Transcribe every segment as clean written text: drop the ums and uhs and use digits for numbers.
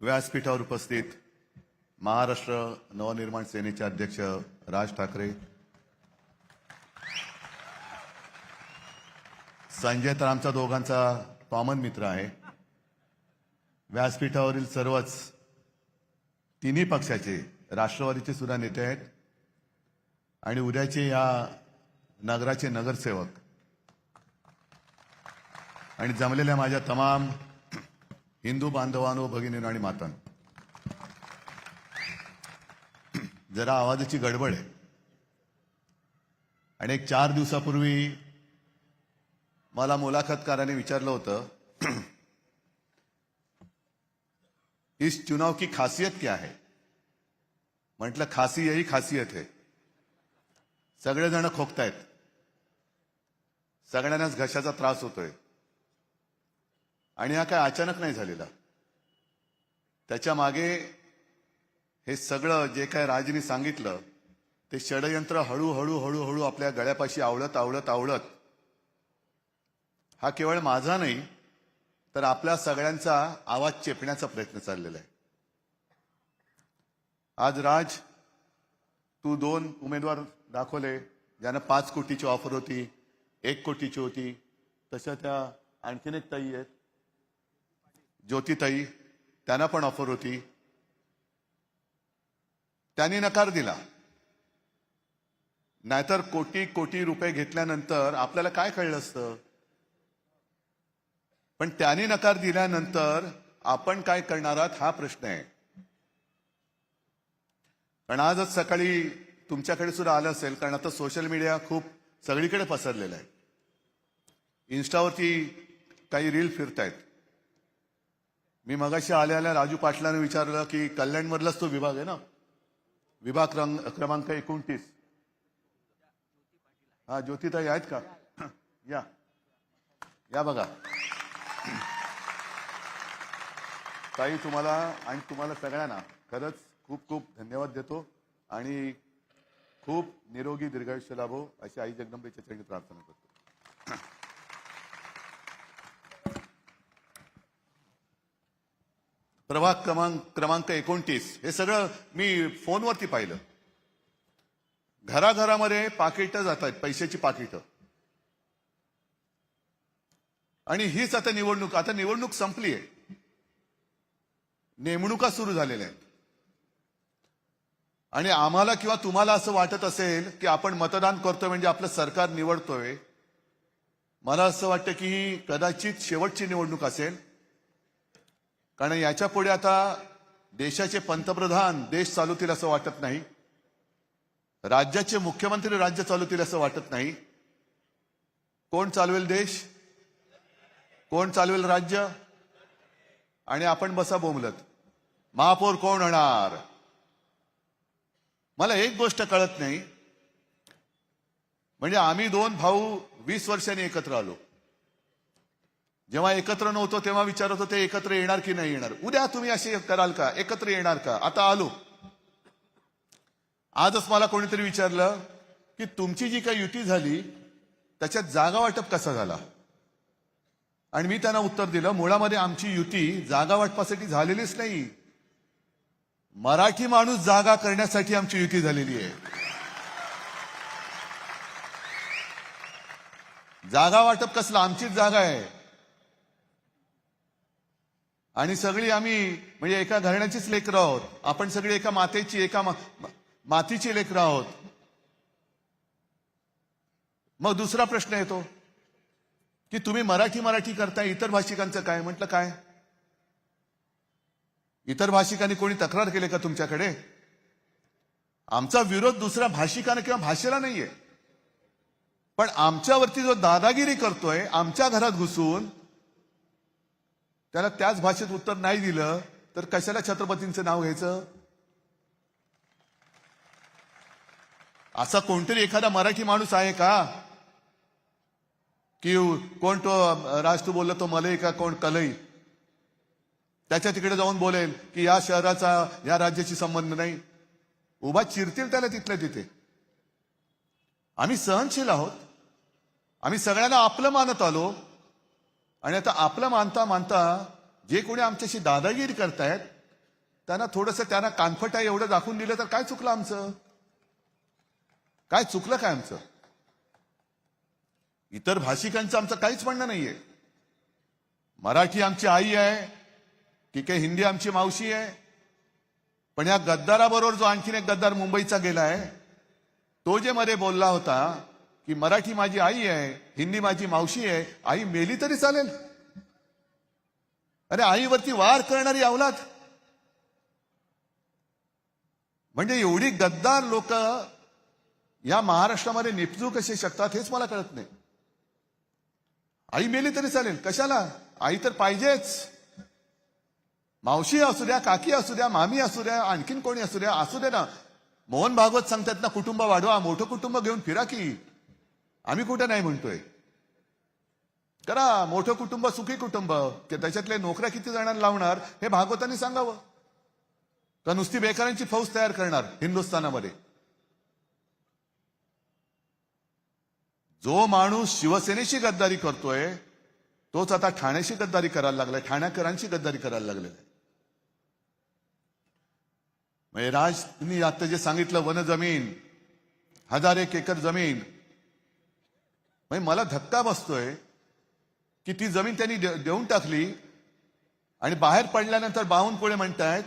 व्यासपीठावर उपस्थित महाराष्ट्र नवनिर्माण सेनेचे अध्यक्ष राज ठाकरे, संजय तर आमच्या दोघांचा कॉमन मित्र आहे. व्यासपीठावरील सर्वच तिन्ही पक्षाचे, राष्ट्रवादीचे सुद्धा नेते आहेत आणि उद्याचे या नगराचे नगरसेवक आणि जमलेल्या माझ्या तमाम हिंदू बांधवांनो, भगिनींनो आणि मातांनो, जरा आवाजाची गडबड आहे. आणि एक 4 दिवसापूर्वी मला मुलाखतकाराने विचारलं होतं, इस चुनाव की खासियत क्या है. म्हटलं खासी यही खासियत है. सगळेजण खोकतायत, सगळ्यांनाच घशाचा त्रास होतोय आणि हा काय अचानक नाही झालेला. त्याच्या मागे हे सगळं जे काय राजनी सांगितलं ते षडयंत्र हळूहळू हळूहळू आपल्या गळ्यापाशी आवळत आवळत आवळत हा केवळ माझा नाही तर आपल्या सगळ्यांचा आवाज चेपण्याचा प्रयत्न चाललेला आहे. आज राज, तू 2 उमेदवार दाखवले ज्यांना 5 कोटीची ऑफर होती, 1 कोटीची होती. तशा त्या आणखीन एक ताई आहेत, ज्योतिताई, त्यांना पण ऑफर होती. त्यांनी नकार दिला. नाहीतर कोटी कोटी रुपये घेतल्यानंतर आपल्याला काय कळलं असतं. पण त्यांनी नकार दिल्यानंतर आपण काय करणार आहात हा प्रश्न आहे. कारण आजच सकाळी तुमच्याकडे सुद्धा आलं असेल, कारण आता सोशल मीडिया खूप सगळीकडे पसरलेला आहे. इन्स्टावरती काही रील फिरतायत. मी मगाशी आल्या राजू पाटलांनी विचारलं की कल्याणमधलाच तो विभाग आहे ना, विभाग क्रमांक 29. हा, ज्योतिताई आहेत का? या या बघा ताई, तुम्हाला आणि तुम्हाला सगळ्यांना खरंच खूप खूप धन्यवाद देतो आणि खूप निरोगी दीर्घायुष्य लाभो अशी आई जगदंबेच्या चरणी प्रार्थना करतो. प्रभाग क्रमांक 29 हे सगळं मी फोनवरती पाहिलं. घराघरामध्ये पाकिटं जात आहेत, पैशाची पाकिटं. आणि हीच आता निवडणूक, आता निवडणूक संपली आहे, नेमणुका सुरू झालेल्या आहेत. आणि आम्हाला किंवा तुम्हाला असं वाटत असेल की आपण मतदान करतोय म्हणजे आपलं सरकार निवडतोय, मला असं वाटतं की ही कदाचित शेवटची निवडणूक असेल. कारण याच्या पुढे आता देशाचे पंतप्रधान देश चालवतील असं वाटत नाही, राज्याचे मुख्यमंत्री राज्य चालवतील असं वाटत नाही. कोण चालवेल देश, कोण चालवेल राज्य, आणि आपण बसा बोंबलत महापौर कोण होणार. मला एक गोष्ट कळत नाही, म्हणजे आम्ही 2 भाऊ 20 वर्षांनी एकत्र आलो. जेव्हा एकत्र नव्हतो तेव्हा विचारत होते एकत्र येणार की नाही येणार, उद्या तुम्ही असे कराल का, एकत्र येणार का. आता आलो. आजच मला कोणीतरी विचारलं की तुमची जी काही युती झाली त्याच्यात जागा वाटप कसा झाला. आणि मी त्यांना उत्तर दिलं, मुळामध्ये आमची युती जागा वाटपासाठी झालेलीच नाही, मराठी माणूस जागा करण्यासाठी आमची युती झालेली आहे. जागा वाटप कसलं, आमचीच जागा आहे. आणि सगळी आम्ही म्हणजे एका घराण्याचीच लेकरं आहोत. आपण सगळी एका मातेची, एका मातीची लेकरं आहोत. मग दुसरा प्रश्न येतो की तुम्ही मराठी करताय, इतर भाषिकांचं काय. म्हटलं काय, इतर भाषिकांनी कोणी तक्रार केली का तुमच्याकडे. आमचा विरोध दुसऱ्या भाषिकांना किंवा भाषेला नाहीये, पण आमच्यावरती जो दादागिरी करतोय, आमच्या घरात घुसून त्याला त्याच भाषेत उत्तर नाही दिलं तर कशाला छत्रपतींचं नाव घ्यायचं. असा कोणतरी एखादा मराठी माणूस आहे का की कोण तो राज तू बोलला तो मलई का कोण कलई, त्याच्या तिकडे जाऊन बोलेल की या शहराचा या राज्याशी संबंध नाही. उभा चिरतील त्याला तिथल्या तिथे. आम्ही सहनशील आहोत, आम्ही सगळ्यांना आपलं मानत आलो. आणि आता आपलं मानता मानता जे कोणी आमच्याशी दादागिरी करतायत त्यांना कानफटा एवढं दाखवून दिलं तर काय चुकलं आमचं? काय चुकलं काय आमचं? इतर भाषिकांचं आमचं काहीच म्हणणं नाहीये. मराठी आमची आई आहे, ठीक आहे, हिंदी आमची मावशी आहे. पण या गद्दाराबरोबर जो आणखीन एक गद्दार मुंबईचा गेलाय, तो जे मध्ये बोलला होता की मराठी माझी आई आहे, हिंदी माझी मावशी आहे, आई मेली तरी चालेल. अरे आईवरती वार करणारी अवलाद, म्हणजे एवढी गद्दार लोक या महाराष्ट्रामध्ये निपजू कसे शकतात हेच मला कळत नाही. आई मेली तरी चालेल, कशाला? आई तर पाहिजेच. मावशी असू द्या, काकी असू द्या, मामी असू द्या, आणखीन कोणी असू दे ना. मोहन भागवत सांगतात ना, कुटुंब वाढवा, मोठं कुटुंब घेऊन फिरा की. आम्ही कुठे नाही म्हणतोय, करा मोठं कुटुंब, सुखी कुटुंब. त्याच्यातले नोकऱ्या किती जणांना लावणार हे भागवतांनी सांगावं, का नुसती बेकारांची फौज तयार करणार हिंदुस्थानामध्ये? जो माणूस शिवसेनेशी गद्दारी करतोय तोच आता ठाण्याशी गद्दारी करायला लागलाय, ठाण्याकरांची गद्दारी करायला लागलेला आहे. म्हणजे राजनी आता जे सांगितलं, वन जमीन 1001 एकर जमीन, म्हणजे मला धक्का बसतोय की ती जमीन त्यांनी देऊन टाकली आणि बाहेर पडल्यानंतर बावनकुळे म्हणतायत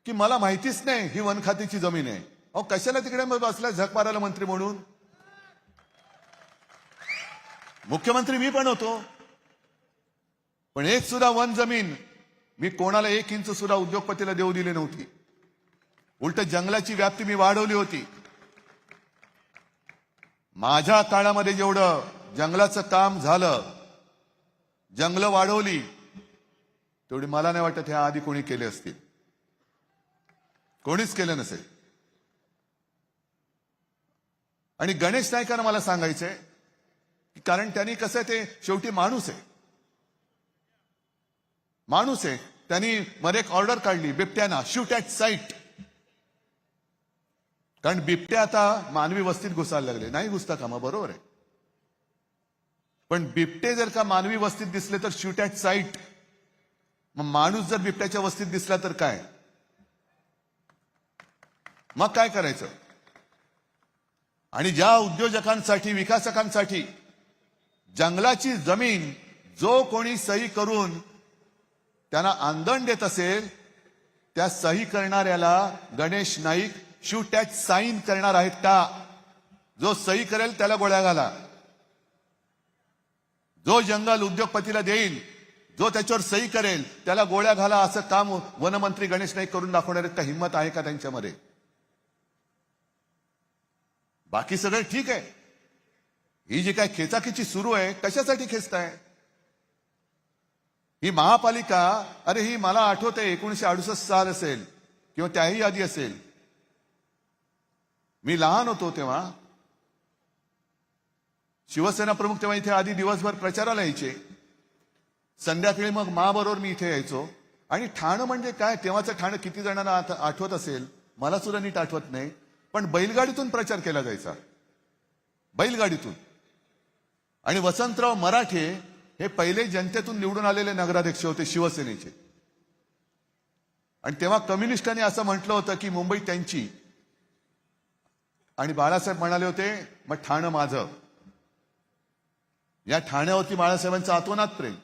की मला माहितीच नाही ही वन खात्याची जमीन आहे. अहो कशाला तिकडे बसलाय झक मारायला मंत्री म्हणून? मुख्यमंत्री मी पण होतो, पण एक सुद्धा वन जमीन मी कोणाला 1 इंच सुद्धा उद्योगपतीला देऊ दिली नव्हती. उलट जंगलाची व्याप्ती मी वाढवली होती. माझ्या काळामध्ये जेवढं जंगलाचं काम झालं, जंगलं वाढवली, तेवढी मला नाही वाटत ह्या आधी कोणी केले असतील. कोणीच केलं नसेल. आणि गणेश नाईकांना मला सांगायचंय, कारण त्यांनी कसं ते शेवटी माणूस आहे, माणूस आहे. त्यांनी मध्ये एक ऑर्डर काढली बिबट्याना, शूट ॲट साईट. कारण बिबट्या आता मानवी वस्तीत घुसायला लागले. नाही घुसता का? मग बरोबर आहे, पण बिबटे जर का मानवी वस्तीत दिसले तर शूट ॲट साईट. मग माणूस जर बिबट्याच्या वस्तीत दिसला तर काय? मग काय करायचं? आणि ज्या उद्योजकांसाठी, विकासकांसाठी जंगलाची जमीन जो कोणी सही करून त्यांना आंदण देत असेल, त्या सही करणाऱ्याला Ganesh Naik shoot at sign करणार आहेत का? जो सही करेल त्याला गोळ्या घाला. जो जंगल उद्योगपतीला देईल, जो त्याच्यावर सही करेल त्याला गोळ्या घाला. असं काम वनमंत्री गणेश नाईक करून दाखवणार आहेत का? हिंमत आहे का त्यांच्यामध्ये? बाकी सगळं ठीक आहे. ही जी काय खेचाखेची सुरू आहे, कशासाठी खेचताय? ही महापालिका, अरे ही मला आठवतंय 1968 साल असेल किंवा त्याही आधी असेल. मी लहान होतो तेव्हा. शिवसेना प्रमुख तेव्हा इथे आधी दिवसभर प्रचाराला यायचे, संध्याकाळी मग बरोबर मी इथे यायचो. आणि ठाणं म्हणजे काय, तेव्हाचं ठाणं किती जणांना आठवत असेल, मला सुद्धा नीट आठवत नाही, पण बैलगाडीतून प्रचार केला जायचा, बैलगाडीतून. आणि वसंतराव मराठे हे पहिले जनतेतून निवडून आलेले नगराध्यक्ष होते शिवसेनेचे. आणि तेव्हा कम्युनिस्टांनी असं म्हटलं होतं की मुंबई त्यांची, आणि बाळासाहेब म्हणाले होते मग ठाणं माझं. या ठाण्यावरती बाळासाहेबांचं आतोनात प्रेम.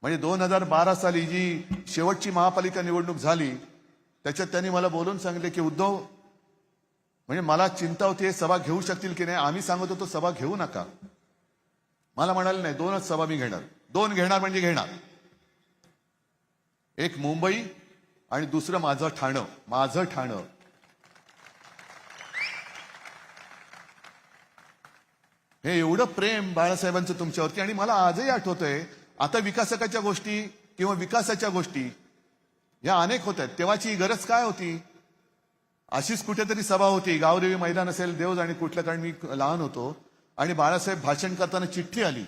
म्हणजे 2012 साली जी शेवटची महापालिका निवडणूक झाली, त्याच्यात त्यांनी मला बोलून सांगितले की उद्धव, म्हणजे मला चिंता होती सभा घेऊ शकतील की नाही. आम्ही सांगत होतो सभा घेऊ नका. मला म्हणाले नाही, 2च सभा मी घेणार. 2 घेणार म्हणजे घेणार. एक मुंबई आणि दुसरं माझं ठाणं. माझं ठाणं. हे एवढं प्रेम बाळासाहेबांचं तुमच्यावरती. आणि मला आजही आठवतंय, आता विकासकाच्या गोष्टी किंवा विकासाच्या गोष्टी या अनेक होत आहेत. तेव्हाची गरज काय होती? अशीच कुठेतरी सभा होती, गावदेवी मैदान असेल, देव जाणे कुठलं, कारण मी लहान होतो. आणि बाळासाहेब भाषण करताना चिठ्ठी आली.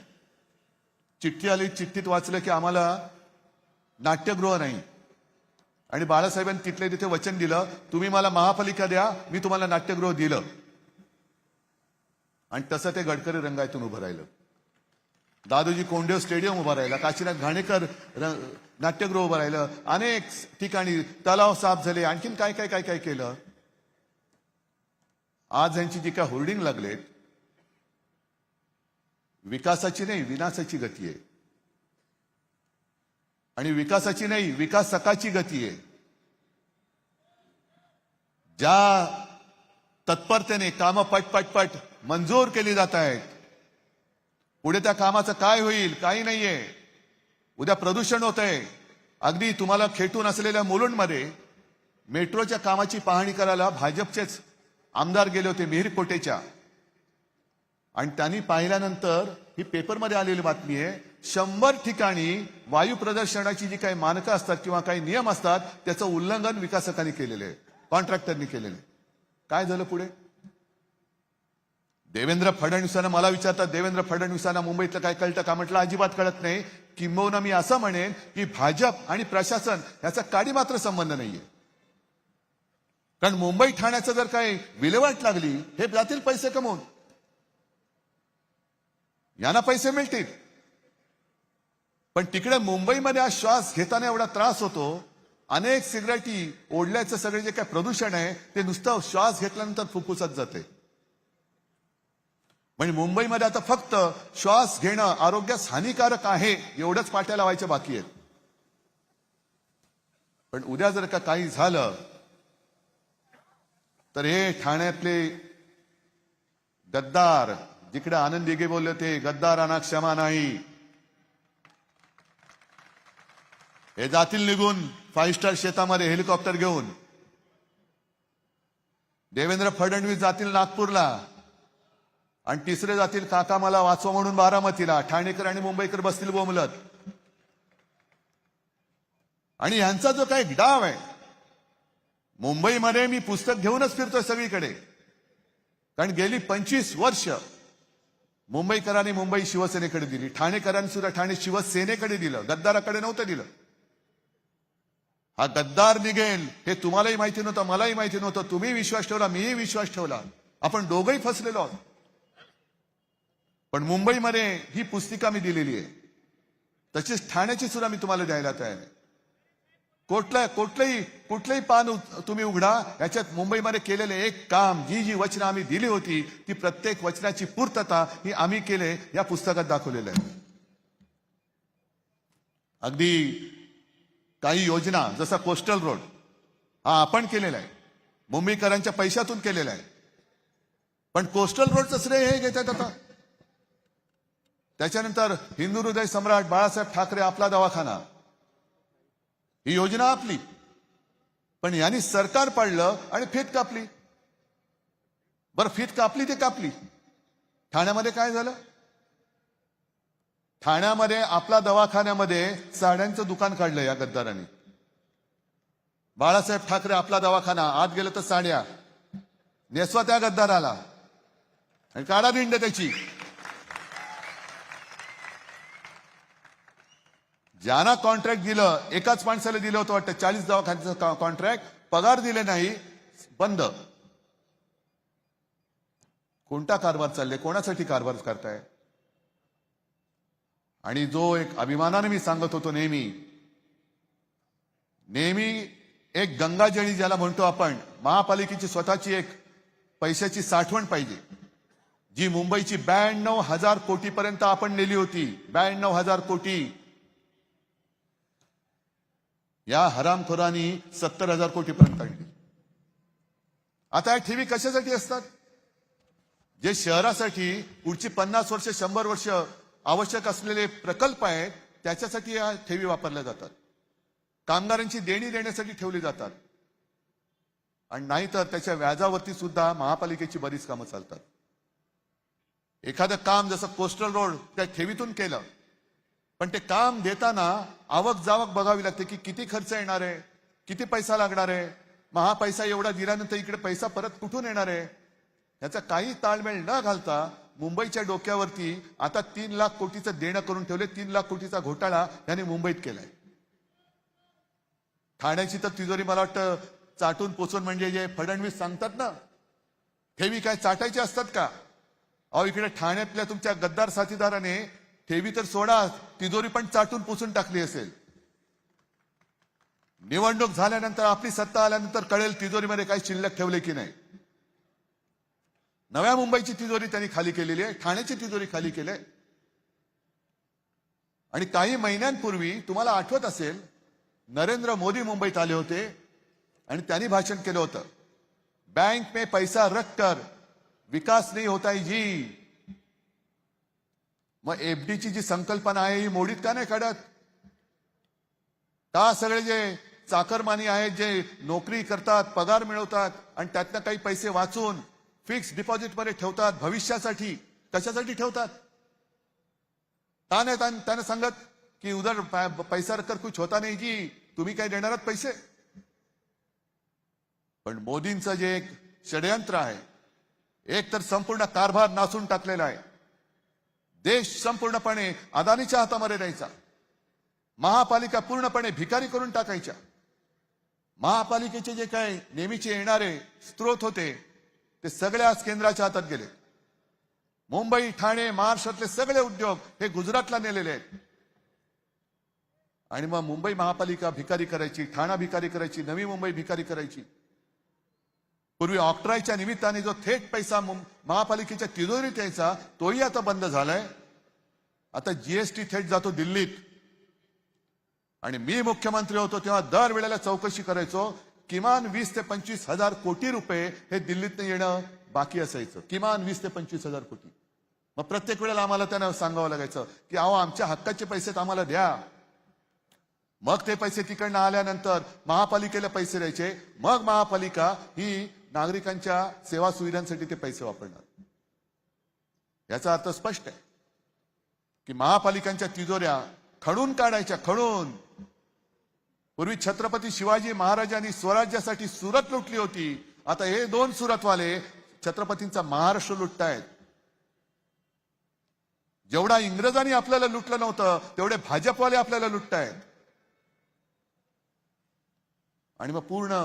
चिठ्ठीत वाचलं की आम्हाला नाट्यगृह नाही. आणि बाळासाहेबांनी तिथले तिथे वचन दिलं, तुम्ही मला महापालिका द्या, मी तुम्हाला नाट्यगृह दिलं. आणि तसं ते गडकरी रंगायतून उभं राहिलं. दादोजी कोंडदेव स्टेडियम उभं राहिलं, काशीनाथ घाणेकर नाट्यगृह उभं राहिलं, अनेक ठिकाणी तलाव साफ झाले, आणखीन काय काय काय काय केलं. आज यांची जी काय होर्डिंग लागलेत, विकासाची नाही विनाशाची गती आहे. आणि विकासाची नाही विकासकाची गती आहे. ज्या तत्परतेने कामं पट मंजूर केली जात आहेत, पुढे त्या कामाचं काय होईल काही नाहीये. उद्या प्रदूषण होतंय. अगदी तुम्हाला खेटून असलेल्या मुलुंडमध्ये मेट्रोच्या कामाची पाहणी करायला भाजपचेच आमदार गेले होते मिहिरकोटेच्या, आणि त्यांनी पाहिल्यानंतर ही पेपरमध्ये आलेली बातमी आहे, 100 ठिकाणी वायू प्रदूषणाची जी काही मानकं असतात किंवा काही नियम असतात त्याचं उल्लंघन विकासकांनी केलेलं आहे, कॉन्ट्रॅक्टरनी केलेलं आहे. काय झालं पुढे? देवेंद्र फडणवीसांना मला विचारतात, देवेंद्र फडणवीसांना मुंबईतलं काय कळतं का? म्हटलं अजिबात कळत नाही. किंबहुना मी असं म्हणेन की भाजप आणि प्रशासन याचा काडी मात्र संबंध नाहीये. कारण मुंबई ठाण्याचं जर काही विल्हेवाट लागली, हे जातील पैसे कमवून, यांना पैसे मिळतील. पण तिकडे मुंबईमध्ये आज श्वास घेताना एवढा त्रास होतो. अनेक सिगरेटी ओढल्याचं सगळे जे काही प्रदूषण आहे ते नुसतं श्वास घेतल्यानंतर फुफ्फुसात जाते. म्हणजे मुंबईमध्ये आता फक्त श्वास घेणं आरोग्यास हानिकारक आहे एवढंच पाट्या लावायच्या बाकी आहेत. पण उद्या जर का काही झालं तर हे ठाण्यातले गद्दार, जिकडे आनंद दिघे बोलले होते गद्दारांना क्षमा नाही, हे जातील निघून 5 स्टार शेतामध्ये हेलिकॉप्टर घेऊन. देवेंद्र फडणवीस जातील नागपूरला, आणि तिसरे जातील काका मला वाचवा म्हणून बारामतीला. ठाणेकर आणि मुंबईकर बसतील बोंबलत. आणि यांचा जो काही डाव आहे, मुंबईमध्ये मी पुस्तक घेऊनच फिरतोय सगळीकडे, कारण गेली 25 वर्ष मुंबईकरांनी मुंबई शिवसेनेकडे दिली, ठाणेकरांनी सुद्धा ठाणे शिवसेनेकडे दिलं, गद्दाराकडे नव्हतं दिलं. हा गद्दार निघेल हे तुम्हालाही माहिती नव्हतं, मलाही माहिती नव्हतं. तुम्ही विश्वास ठेवला, मीही विश्वास ठेवला, आपण दोघंही फसलेलो आहोत. पण मुंबईमध्ये ही पुस्तिका मी दिलेली आहे, तशीच ठाण्याची सुद्धा मी तुम्हाला द्यायला तयार आहे. कुठलंही पान तुम्ही उघडा, याच्यात मुंबईमध्ये केलेले एक काम, जी वचनं आम्ही दिली होती ती प्रत्येक वचनाची पूर्तता ही आम्ही केले, या पुस्तकात दाखवलेलं आहे. अगदी काही योजना जसा कोस्टल रोड हा आपण केलेला आहे, मुंबईकरांच्या पैशातून केलेला आहे. पण कोस्टल रोडचं श्रेय हे घेतात आता. त्याच्यानंतर हिंदू हृदय सम्राट बाळासाहेब ठाकरे आपला दवाखाना, ही योजना आपली. पण यांनी सरकार पाडलं आणि फीत कापली. बरं, फीत कापली ते कापली. ठाण्यामध्ये काय झालं? ठाण्यामध्ये आपला दवाखान्यामध्ये साड्यांचं दुकान काढलं या गद्दारांनी. बाळासाहेब ठाकरे आपला दवाखाना, आत गेलं तर साड्या नेसवा त्या गद्दाराला आणि काढा दिंड त्याची. ज्यांना कॉन्ट्रॅक्ट दिलं, एकाच माणसाला दिलं होतं वाटतं 40 दवाखान्याचं कॉन्ट्रॅक्ट, पगार दिले नाही, बंद. कोणता कारभार चालले? कोणासाठी कारभार करताय? आणि जो एक अभिमानाने मी सांगत होतो, नेहमी एक गंगाजळी ज्याला म्हणतो आपण, महापालिकेची स्वतःची एक पैशाची साठवण पाहिजे, जी मुंबईची 92,000 कोटीपर्यंत आपण नेली होती. 92,000 कोटी. या हरामखोरांनी 70,000 कोटीपर्यंत आणली. आता या ठेवी कशासाठी असतात? जे शहरासाठी पुढची 50 वर्ष 100 वर्ष आवश्यक असलेले प्रकल्प आहेत त्याच्यासाठी या ठेवी वापरल्या जातात. कामगारांची देणी देण्यासाठी ठेवली जातात. आणि नाहीतर त्याच्या व्याजावरती सुद्धा महापालिकेची बरीच कामं चालतात. एखादं काम जसं कोस्टल रोड त्या ठेवीतून केलं, पण ते काम देताना आवक जावक बघावी लागते की किती खर्च येणार आहे, किती पैसा लागणार आहे. मग हा पैसा एवढा दिल्यानंतर इकडे पैसा परत कुठून येणार आहे, याचा काही ताळमेळ न घालता मुंबईच्या डोक्यावरती आता 3 लाख कोटीचं देणं करून ठेवले. 3 लाख कोटीचा घोटाळा याने मुंबईत केलाय. ठाण्याची तर तिजोरी मला वाटतं चाटून पोचून, म्हणजे जे फडणवीस सांगतात ना, ठेवी काय चाटायचे असतात का? अहो, इकडे ठाण्यातल्या तुमच्या गद्दार साथीदाराने ठेवी तर सोडा, तिजोरी पण चाटून पुसून टाकली असेल. निवडणूक झाल्यानंतर, आपली सत्ता आल्यानंतर कळेल तिजोरीमध्ये काही शिल्लक ठेवले की नाही. नव्या मुंबईची तिजोरी त्यांनी खाली केलेली आहे, ठाण्याची तिजोरी खाली केली आहे. आणि काही महिन्यांपूर्वी तुम्हाला आठवत असेल, नरेंद्र मोदी मुंबईत आले होते आणि त्यांनी भाषण केलं होतं, बैंक में पैसा रखकर विकास नहीं होता है जी. मग एफडीची जी संकल्पना आहे ही मोडीत का नाही काढत? का सगळे जे चाकरमानी आहेत, जे नोकरी करतात, पगार मिळवतात आणि त्यातनं काही पैसे वाचून फिक्स डिपॉझिटमध्ये ठेवतात भविष्यासाठी, कशासाठी ठेवतात? त्याने सांगत की उधर पैसा रखकर कुछ होता नहीं जी, तुम्ही काय देणार आहात पैसे? पण मोदींचं जे एक षडयंत्र आहे, एक तर संपूर्ण कारभार नासून टाकलेला आहे. देश संपूर्णपणे अदानीच्या हातामध्ये द्यायचा, महापालिका पूर्णपणे भिकारी करून टाकायच्या. महापालिकेचे जे काही नेहमीचे येणारे स्रोत होते ते सगळे आज केंद्राच्या हातात गेले. मुंबई, ठाणे, महाराष्ट्रातले सगळे उद्योग हे गुजरातला नेलेले आहेत. आणि मग मुंबई महापालिका भिकारी करायची, ठाणा भिकारी करायची, नवी मुंबई भिकारी करायची. पूर्वी ऑक्ट्रॉयच्या निमित्ताने जो थेट पैसा महापालिकेच्या तिजोरीत यायचा तोही आता बंद झालाय. आता जीएसटी थेट जातो दिल्लीत. आणि मी मुख्यमंत्री होतो तेव्हा दर वेळेला चौकशी करायचो, किमान 20 ते 25 हजार कोटी रुपये हे दिल्लीतनं येणं बाकी असायचं, किमान 20 ते 25 हजार कोटी. मग प्रत्येक वेळेला आम्हाला त्यांना सांगावं लागायचं की अहो आमच्या हक्काचे पैसे आम्हाला द्या. मग ते पैसे तिकडनं आल्यानंतर महापालिकेला पैसे द्यायचे, मग महापालिका ही नागरिकांच्या सेवा सुविधांसाठी ते पैसे वापरणार. याचा अर्थ स्पष्ट आहे की महापालिकांच्या तिजोऱ्या खणून काढायच्या, खणून. पूर्वी छत्रपती शिवाजी महाराजांनी स्वराज्यासाठी सुरत लुटली होती, आता हे दोन सुरतवाले छत्रपतींचा महाराष्ट्र लुटतायत. जेवढा इंग्रजांनी आपल्याला लुटलं नव्हतं तेवढे भाजपवाले आपल्याला लुटतायत. आणि मग पूर्ण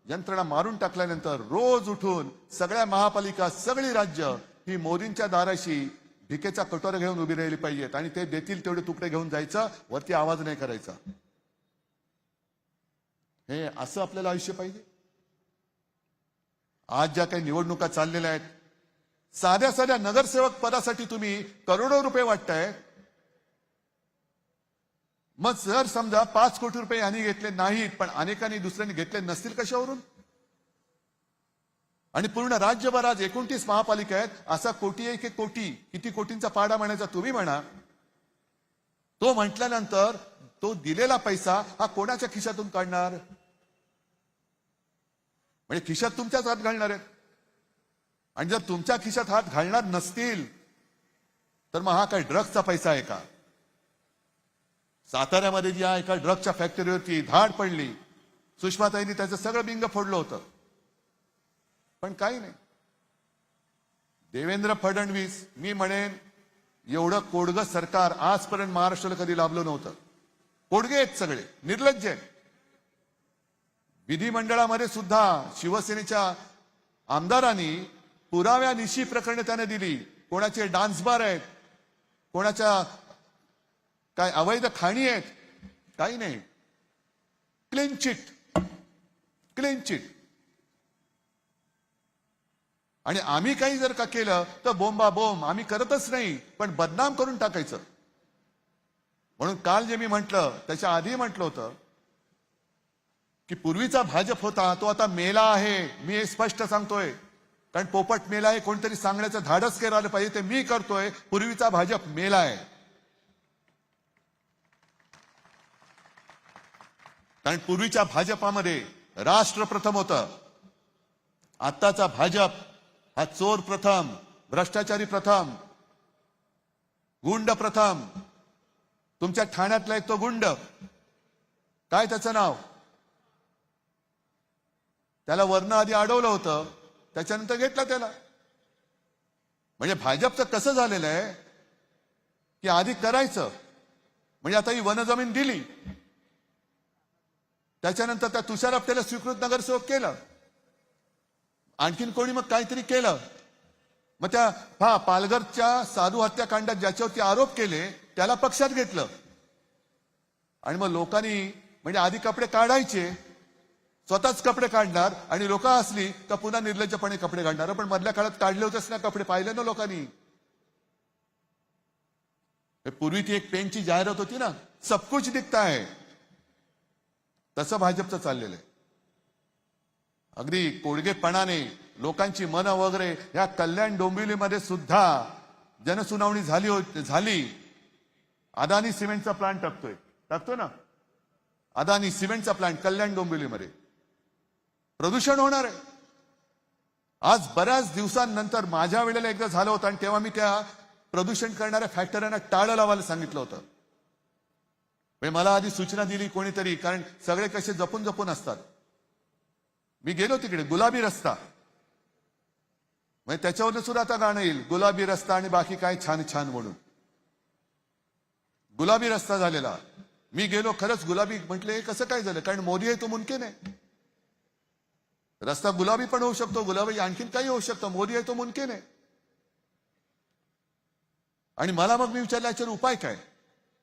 यंत्रणा मारून टाकल्यानंतर रोज उठून सगळ्या महापालिका, सगळी राज्य ही मोदींच्या दाराशी भिकेचा कटोरा घेऊन उभी राहिली पाहिजेत. आणि ते देतील तेवढे तुकडे घेऊन जायचं, वरती आवाज नाही करायचा. हे असं आपल्याला आयुष्य पाहिजे? आज ज्या काही निवडणुका चाललेल्या आहेत, साध्या साध्या नगरसेवक पदासाठी तुम्ही करोडो रुपये वाटताय. मग जर समजा 5 कोटी रुपये यांनी घेतले नाहीत पण अनेकांनी दुसऱ्यांनी घेतले नसतील कशावरून? आणि पूर्ण राज्यभर आज 29 महापालिका आहेत, असा कोटी एक एक कोटी, किती कोटींचा पाडा म्हणायचा तुम्ही म्हणा. तो म्हटल्यानंतर तो दिलेला पैसा हा कोणाच्या खिशातून काढणार? म्हणजे खिशात तुमच्याच हात घालणार आहेत. आणि जर तुमच्या खिशात हात घालणार नसतील तर मग हा काय ड्रग्जचा पैसा आहे का? साताऱ्यामध्ये ज्या एका ड्रग्जच्या फॅक्टरीवरती धाड पडली, सुषमाताईंनी त्याचं सगळं बिंग फोडलं होतं, पण काही नाही. देवेंद्र फडणवीस, मी म्हणेन एवढं कोडगं सरकार आजपर्यंत महाराष्ट्राला कधी लाभलं नव्हतं. कोडगे आहेत सगळे, निर्लज्ज आहेत. विधिमंडळामध्ये सुद्धा शिवसेनेच्या आमदारांनी पुराव्यानिशी प्रकरणे त्याने दिली. कोणाचे डान्स बार आहेत, कोणाच्या काय अवैध खाणी आहेत, काही नाही. Clean chit, clean chit. आणि आम्ही काही जर का केलं तर बोंबा बोंब, आम्ही करतच नाही पण बदनाम करून टाकायचं. म्हणून काल जे मी म्हटलं त्याच्या आधी म्हटलं होतं की पूर्वीचा भाजप होता तो आता मेला आहे. मी हे स्पष्ट सांगतोय, कारण पोपट मेला आहे कोणतरी सांगण्याचं धाडस करायला पाहिजे, ते मी करतोय. पूर्वीचा भाजप मेला आहे. कारण पूर्वीच्या भाजपामध्ये राष्ट्र प्रथम होतं. आत्ताचा भाजप हा चोर प्रथम, भ्रष्टाचारी प्रथम, गुंड प्रथम. तुमच्या ठाण्यातला एक तो गुंड, काय त्याचं नाव, त्याला वर्ण आधी अडवलं होतं, त्याच्यानंतर घेतला त्याला. म्हणजे भाजपचं कसं झालेलं आहे की आधी करायचं, म्हणजे आता ही वनजमीन दिली, त्याच्यानंतर त्या तुषार आपल्याला स्वीकृत नगरसेवक केलं, आणखीन कोणी मग काहीतरी केलं. मग त्या पालघरच्या साधू हत्याकांडात ज्याच्यावरती आरोप केले त्याला पक्षात घेतलं आणि मग लोकांनी म्हणजे आधी कपडे काढायचे, स्वतःच कपडे काढणार आणि लोक असली तर पुन्हा निर्लज्जपणे कपडे काढणार. पण मधल्या काळात काढले होतेच ना कपडे, पाहिले ना लोकांनी. पूर्वी ती एक पेनची जाहिरात होती ना, सब कुछ दिखता है, तसं भाजपचं चाललेलं आहे. अगदी कोडगेपणाने लोकांची मनं वगैरे या कल्याण डोंबिवलीमध्ये सुद्धा जनसुनावणी झाली. अदानी सिमेंटचा प्लांट टाकतोय ना, अदानी सिमेंटचा प्लांट कल्याण डोंबिवलीमध्ये. प्रदूषण होणार आहे. आज बऱ्याच दिवसांनंतर माझ्या वेळेला एकदा झालं होतं आणि तेव्हा मी त्या प्रदूषण करणाऱ्या फॅक्टऱ्यांना टाळं लावायला सांगितलं होतं. मला आधी सूचना दिली कोणीतरी, कारण सगळे कसे जपून जपून असतात. मी गेलो तिकडे, गुलाबी रस्ता, म्हणजे त्याच्यावरनं सुद्धा आता गाणं येईल, गुलाबी रस्ता आणि बाकी काय छान छान म्हणून. गुलाबी रस्ता झालेला. मी गेलो, खरंच गुलाबी. म्हटले कसं काय झालं? कारण मोदी आहे तो मुमकिन आहे. रस्ता गुलाबी पण होऊ शकतो, गुलाबी आणखीन काही होऊ शकतं, मोदी आहे तो मुमकिन आहे. आणि मला मग मी विचारलं याच्यावर उपाय काय?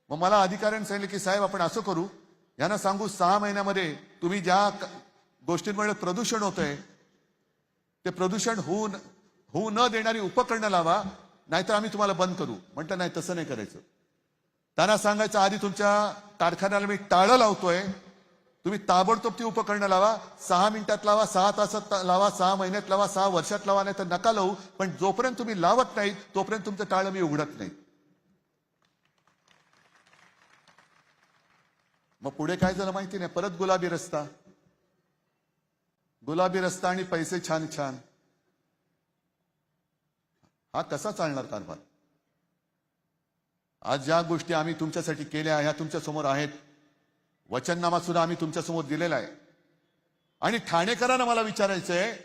मग मला अधिकाऱ्यांनी सांगितलं की साहेब आपण असं करू, यांना सांगू 6 महिन्यामध्ये तुम्ही ज्या गोष्टींमुळे प्रदूषण होतंय ते प्रदूषण होऊ न देणारी उपकरणं लावा, नाहीतर आम्ही तुम्हाला बंद करू. म्हटलं नाही, तसं नाही करायचं. त्यांना सांगायचं आधी तुमच्या कारखान्याला मी टाळं लावतोय, तुम्ही ताबडतोब ती उपकरणं लावा. 6 मिनिटात लावा, 6 तासात लावा, 6 महिन्यात लावा, 6 वर्षात लावा, नाही तर नका लावू. पण जोपर्यंत तुम्ही लावत नाही तोपर्यंत तुमचं टाळं मी उघडत नाही. मग पुढे काय झालं माहिती नाही, परत गुलाबी रस्ता, गुलाबी रस्ता आणि पैसे छान छान. हा कसा चालणार कारभार? आज ज्या गोष्टी आम्ही तुमच्यासाठी केल्या ह्या तुमच्या समोर आहेत. वचननामा सुद्धा आम्ही तुमच्या समोर दिलेला आहे. आणि ठाणेकरांना मला विचारायचंय,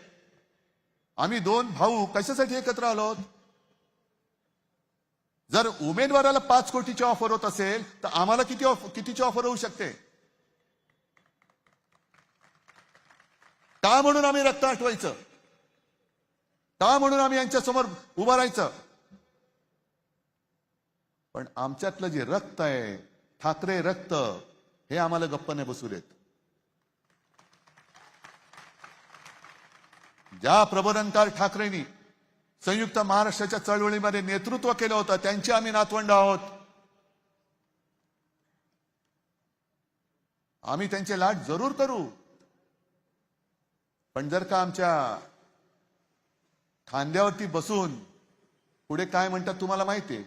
आम्ही 2 भाऊ कशासाठी एकत्र आलो? जर उमेदवाराला 5 कोटीची ऑफर होत असेल तर आम्हाला कितीची ऑफर होऊ शकते? का म्हणून आम्ही रक्त आटवायचं? का म्हणून आम्ही यांच्या समोर उभं राहायचं? पण आमच्यातलं जे रक्त आहे, ठाकरे रक्त, हे आम्हाला गप्प नाही बसू देत. ज्या प्रबोधनकार ठाकरेंनी संयुक्त महाराष्ट्राच्या चळवळीमध्ये नेतृत्व केलं होतं, त्यांचे आम्ही नातवंड आहोत. आम्ही त्यांचे लाड जरूर करू. पण जर का आमच्या खांद्यावरती बसून पुढे काय म्हणतात तुम्हाला माहितीये,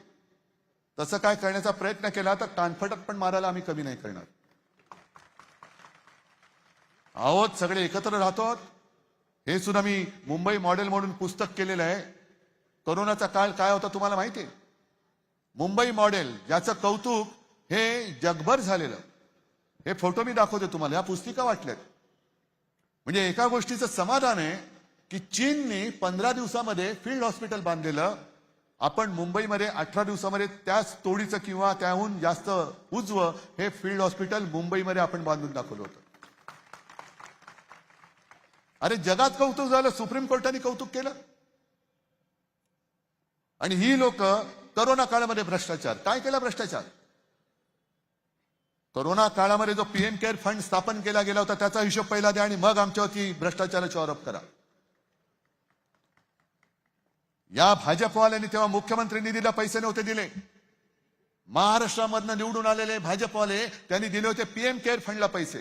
तसं काय करण्याचा प्रयत्न केला तर कानफटात पण मारायला आम्ही कमी नाही करणार आहोत. सगळे एकत्र राहतो. हे सुद्धा मी मुंबई मॉडेल म्हणून पुस्तक केलेलं आहे. कोरोनाचा काळ काय होता तुम्हाला माहितीये? मुंबई मॉडेल, ज्याचं कौतुक हे जगभर झालेलं. हे फोटो मी दाखवते तुम्हाला, या पुस्तिका वाटल्यात. म्हणजे एका गोष्टीचं समाधान आहे की चीनने 15 दिवसामध्ये फील्ड हॉस्पिटल बांधलेलं. आपण मुंबईमध्ये 18 दिवसामध्ये त्याच तोडीचं किंवा त्याहून जास्त उजवं हे फील्ड हॉस्पिटल मुंबईमध्ये आपण बांधून दाखवलं होतं. अरे जगात कौतुक झालं, सुप्रीम कोर्टाने कौतुक केलं. आणि ही लोक करोना काळामध्ये भ्रष्टाचार काय केला? भ्रष्टाचार कोरोना काळामध्ये जो पीएम केअर फंड स्थापन केला गेला होता त्याचा हिशोब पहिला द्या आणि मग आमच्यावरती भ्रष्टाचाराचा आरोप करा. या भाजपवाल्यांनी तेव्हा मुख्यमंत्री निधीला पैसे नव्हते दिले. महाराष्ट्रामधनं निवडून आलेले भाजपवाले त्यांनी दिले होते पीएम केअर फंडला पैसे.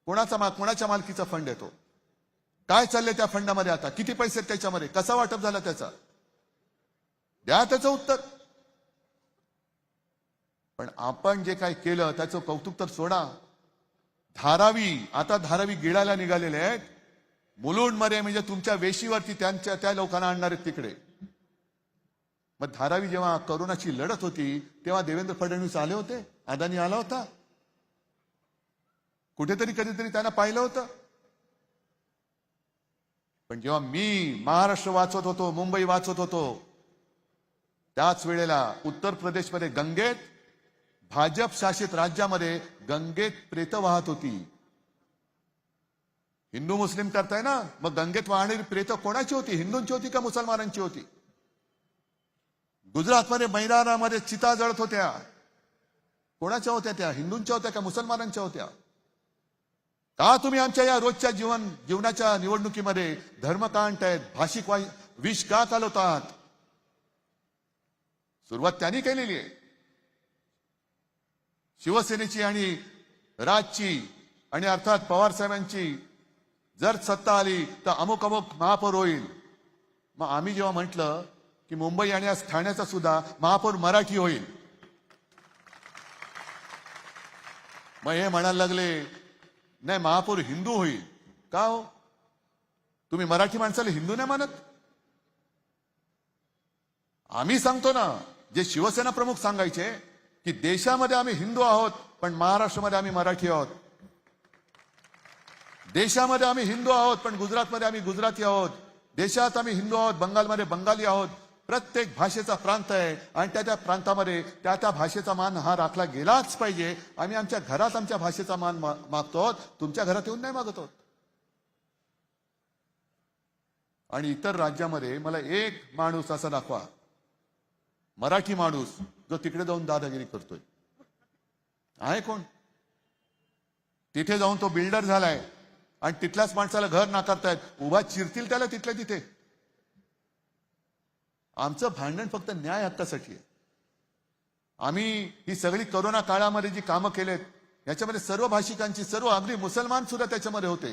कोणाच्या मालकीचा फंड येतो? काय चाललंय त्या फंडामध्ये? आता किती पैसे आहेत त्याच्यामध्ये? कसा वाटप झाला त्याचा? द्या त्याचं उत्तर. पण आपण जे काही केलं त्याचं कौतुक तर सोडा. आता धारावी गिळायला निघालेले आहेत. मुलुंडमध्ये म्हणजे तुमच्या वेशीवरती त्या लोकांना आणणार आहेत तिकडे. मग धारावी जेव्हा कोरोनाची लढत होती तेव्हा देवेंद्र फडणवीस आले होते, अदानी आला होता. कुठेतरी कधीतरी त्यांना पाहिलं होतं. पण जेव्हा मी महाराष्ट्र वाचवत होतो, मुंबई वाचवत होतो, त्याच वेळेला उत्तर प्रदेशमध्ये गंगेत, भाजप शासित राज्यामध्ये गंगेत प्रेत वाहत होती. हिंदू मुस्लिम करताय ना, मग गंगेत वाहणारी प्रेत कोणाची होती? हिंदूंची होती का मुसलमानांची होती? गुजरातमध्ये मैदानामध्ये चिता जळत होत्या. कोणाच्या होत्या त्या? हिंदूंच्या होत्या का मुसलमानांच्या होत्या? का तुम्ही आमच्या या रोजच्या जीवनाच्या निवडणुकीमध्ये धर्म का आणतायत? भाषिक विष का कालवतात? सुरुवात त्यांनी केलेली आहे. शिवसेनेची आणि राजची आणि अर्थात पवार साहेबांची जर सत्ता आली तर अमुक अमुक महापौर होईल. मग आम्ही जेव्हा म्हटलं की मुंबई आणि आज ठाण्याचा सुद्धा महापौर मराठी होईल, मग हे म्हणायला लागले नाही महापौर हिंदू होईल. का हो? तुम्ही मराठी माणसाला हिंदू नाही मानत? आम्ही सांगतो ना, जे शिवसेना प्रमुख सांगायचे की देशामध्ये आम्ही हिंदू आहोत पण महाराष्ट्रामध्ये आम्ही मराठी आहोत. देशामध्ये आम्ही हिंदू आहोत पण गुजरातमध्ये आम्ही गुजराती आहोत. देशात आम्ही हिंदू आहोत, बंगालमध्ये बंगाली आहोत. प्रत्येक भाषेचा प्रांत आहे आणि त्या त्या प्रांतामध्ये त्या त्या भाषेचा मान हा राखला गेलाच पाहिजे. आम्ही आमच्या घरात आमच्या भाषेचा मान मागतो आहोत, तुमच्या घरात येऊन नाही मागत आहोत. आणि इतर राज्यामध्ये मला एक माणूस असा दाखवा, मराठी माणूस जो तिकडे जाऊन दादागिरी करतोय. आहे कोण? तिथे जाऊन तो बिल्डर झालाय आणि तिथल्याच माणसाला घर नाकारतायत. उभा चिरतील त्याला तिथल्या तिथे. आमचं भांडण फक्त न्याय हक्कासाठी आहे. आम्ही ही सगळी कोरोना काळामध्ये जी कामं केलेत याच्यामध्ये सर्व भाषिकांची, सर्व अगदी मुसलमान सुद्धा त्याच्यामध्ये होते,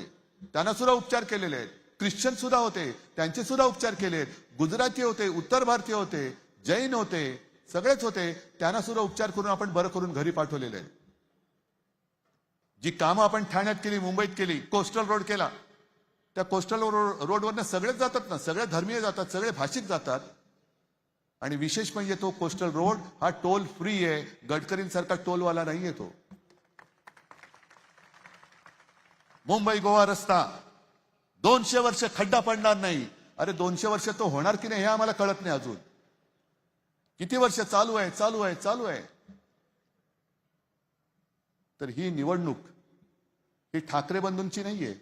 त्यांना सुद्धा उपचार केलेले आहेत. ख्रिश्चन सुद्धा होते, त्यांचे सुद्धा उपचार केलेत. गुजराती होते, उत्तर भारतीय होते, जैन होते, सगळेच होते, त्यांना सुद्धा उपचार करून आपण बरं करून घरी पाठवलेले आहेत. जी कामं आपण ठाण्यात केली, मुंबईत केली, कोस्टल रोड केला, त्या कोस्टल रोडवरनं सगळेच जातात ना, सगळे धर्मीय जातात, सगळे भाषिक जातात. आणि विशेष म्हणजे तो कोस्टल रोड हा टोल फ्री आहे. गडकरींसारखा टोलवाला नाहीये तो. मुंबई गोवा रस्ता 200 वर्ष खड्डा पडणार नाही. अरे 200 वर्ष तो होणार की नाही हे आम्हाला कळत नाही अजून. किती वर्ष चालू आहे चालू आहे चालू आहे. तर ही निवडणूक ही ठाकरे बंधूंची नाहीये.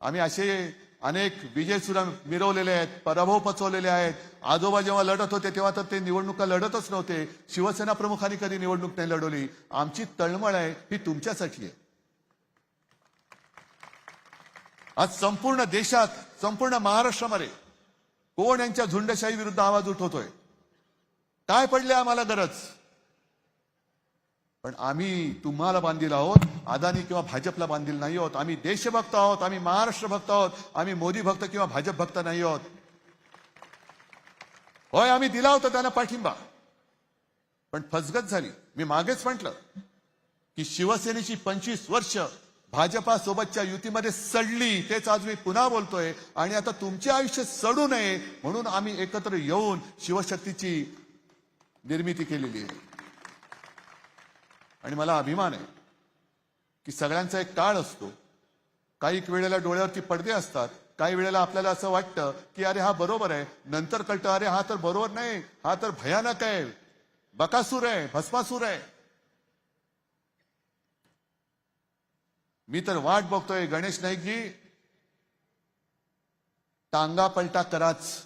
आम्ही असे अनेक विजय सुद्धा मिरवलेले आहेत, पराभव पचवलेले आहेत. आजोबा जेव्हा लढत होते तेव्हा तर ते निवडणुका लढतच नव्हते. शिवसेना प्रमुखांनी कधी निवडणूक नाही लढवली. आमची तळमळ आहे ही तुमच्यासाठी आहे. आज संपूर्ण देशात, संपूर्ण महाराष्ट्रामध्ये कोण यांच्या झुंडशाही विरुद्ध आवाज उठवतोय? काय पडले आम्हाला गरज? पण आम्ही तुम्हाला बांधील आहोत, अदानी किंवा भाजपला बांधील नाही आहोत. आम्ही देशभक्त आहोत, आम्ही महाराष्ट्र भक्त आहोत, आम्ही मोदी भक्त किंवा भाजप भक्त नाही आहोत. होय आम्ही दिला होता त्यांना पाठिंबा, पण फसगत झाली. मी मागेच म्हटलं की शिवसेनेची 25 वर्ष भाजपा सोबतच्या युतीमध्ये सडली. तेच आज मी पुन्हा बोलतोय. आणि आता तुमचे आयुष्य सडू नये म्हणून आम्ही एकत्र येऊन शिवशक्तीची निर्मिती केलेली आहे. आणि मला अभिमान आहे की सगळ्यांचा एक काळ असतो. काही वेळेला डोळ्यावरती पडदे असतात, काही वेळेला आपल्याला असं वाटतं की अरे हा बरोबर आहे, नंतर कळतं अरे हा तर बरोबर नाही, हा तर भयानक आहे, बकासूर आहे, भस्मासूर आहे. मी तर वाट बघतोय गणेश नाईकजी, टांगा पलटा कराच.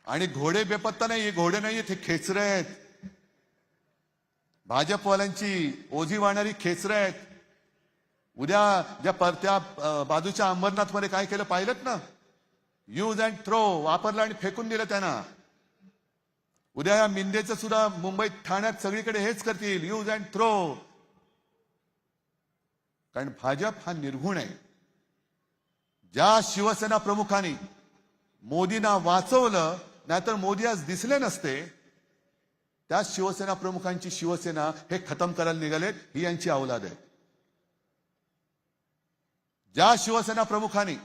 आणि घोडे बेपत्ता नाही, हे घोडे नाहीये, ते खेचरे आहेत. भाजपवाल्यांची ओझी वाहणारी खेचरे आहेत. उद्या त्या बाजूच्या अंबरनाथ मध्ये काय केलं पाहिलं ना? यूज अँड थ्रो वापरलं आणि फेकून दिलं त्यांना. उद्या या मिंदेचं सुद्धा मुंबईत, ठाण्यात सगळीकडे हेच करतील, यूज अँड थ्रो. कारण भाजप हा निर्गुण आहे. ज्या शिवसेना प्रमुखांनी मोदींना वाचवलं, नाहीतर मोदी आज दिसले नसते, त्या शिवसेना प्रमुखांची शिवसेना हे खतम करायला निघालेत. ही यांची औलाद आहे. ज्या शिवसेना प्रमुखांनी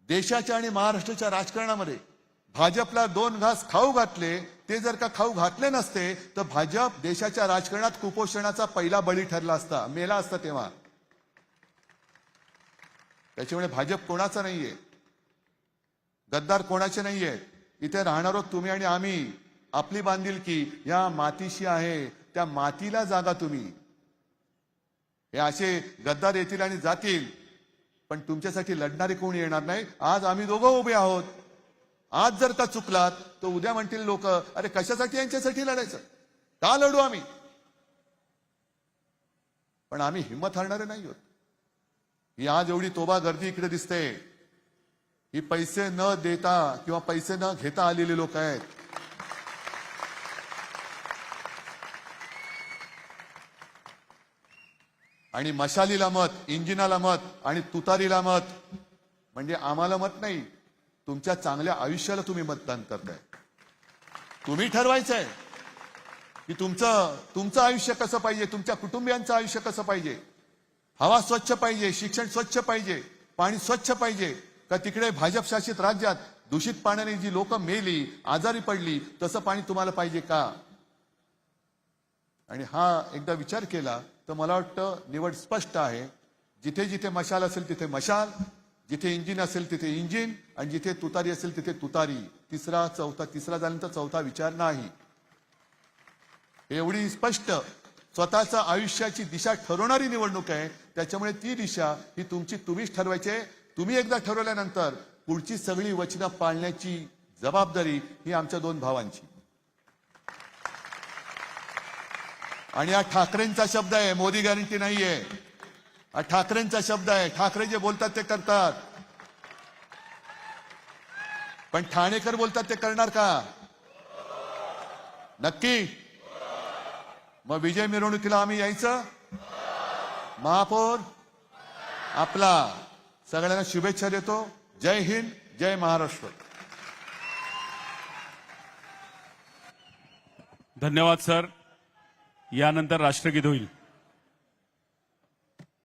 देशाच्या आणि महाराष्ट्राच्या राजकारणामध्ये भाजपला 2 घास खाऊ घातले, ते जर का खाऊ घातले नसते तर भाजप देशाच्या राजकारणात कुपोषणाचा पहिला बळी ठरला असता, मेला असता तेव्हा. त्याच्यामुळे भाजप कोणाचा नाहीये, गद्दार कोणाचे नाहीये. इथे राहणारो तुम्ही आणि आम्ही. आपली बांधिलकी या मातीशी आहे, त्या मातीला जागा तुम्ही. हे असे गद्दार येतील आणि जातील, पण तुमच्यासाठी लढणारे कोणी येणार नाही. आज आम्ही दोघं उभे आहोत. आज जर का चुकलात तर उद्या म्हणतील लोक, अरे कशासाठी यांच्यासाठी लढायचं, का लढू आम्ही. पण आम्ही हिंमत हारणारे नाही आहोत. ही आज एवढी तोबा गर्दी इकडे दिसते, ही पैसे न देता किंवा पैसे न घेता आलेली लोक आहेत. आणि मशालीला मत, इंजिनाला मत आणि तुतारीला मत म्हणजे आम्हाला मत नाही, तुमच्या चांगल्या आयुष्याला तुम्ही मतदान करताय. तुम्ही ठरवायचंय की तुमचं आयुष्य कसं पाहिजे, तुमच्या कुटुंबियांचं आयुष्य कसं पाहिजे. हवा स्वच्छ पाहिजे, शिक्षण स्वच्छ पाहिजे, पाणी स्वच्छ पाहिजे का तिकडे भाजप शासित राज्यात दूषित पाण्याने जी लोक मेली, आजारी पडली, तसं पाणी तुम्हाला पाहिजे का. आणि हा एकदा विचार केला तर मला वाटतं निवड स्पष्ट आहे. जिथे जिथे मशाल असेल तिथे मशाल, जिथे इंजिन असेल तिथे इंजिन, आणि जिथे तुतारी असेल तिथे तुतारी. तिसरा झाल्यानंतर चौथा विचार नाही. एवढी स्पष्ट स्वतःच्या आयुष्याची दिशा ठरवणारी निवडणूक आहे. त्याच्यामुळे ती दिशा ही तुम्हीच ठरवायची. तुम्ही एकदा ठरवल्यानंतर पुढची सगळी वचनं पाळण्याची जबाबदारी ही आमच्या दोन भावांची. आणि हा ठाकरेंचा शब्द आहे, मोदी गॅरंटी नाहीये. हा ठाकरेंचा शब्द आहे. ठाकरे जे बोलतात ते करतात, पण ठाणेकर बोलतात ते करणार का नक्की. मग विजय मिरवणुकीला आम्ही यायचं. महापौर आपला. सगळ्यांना शुभेच्छा देतो. जय हिंद, जय महाराष्ट्र. धन्यवाद सर. यानंतर राष्ट्रगीत होईल.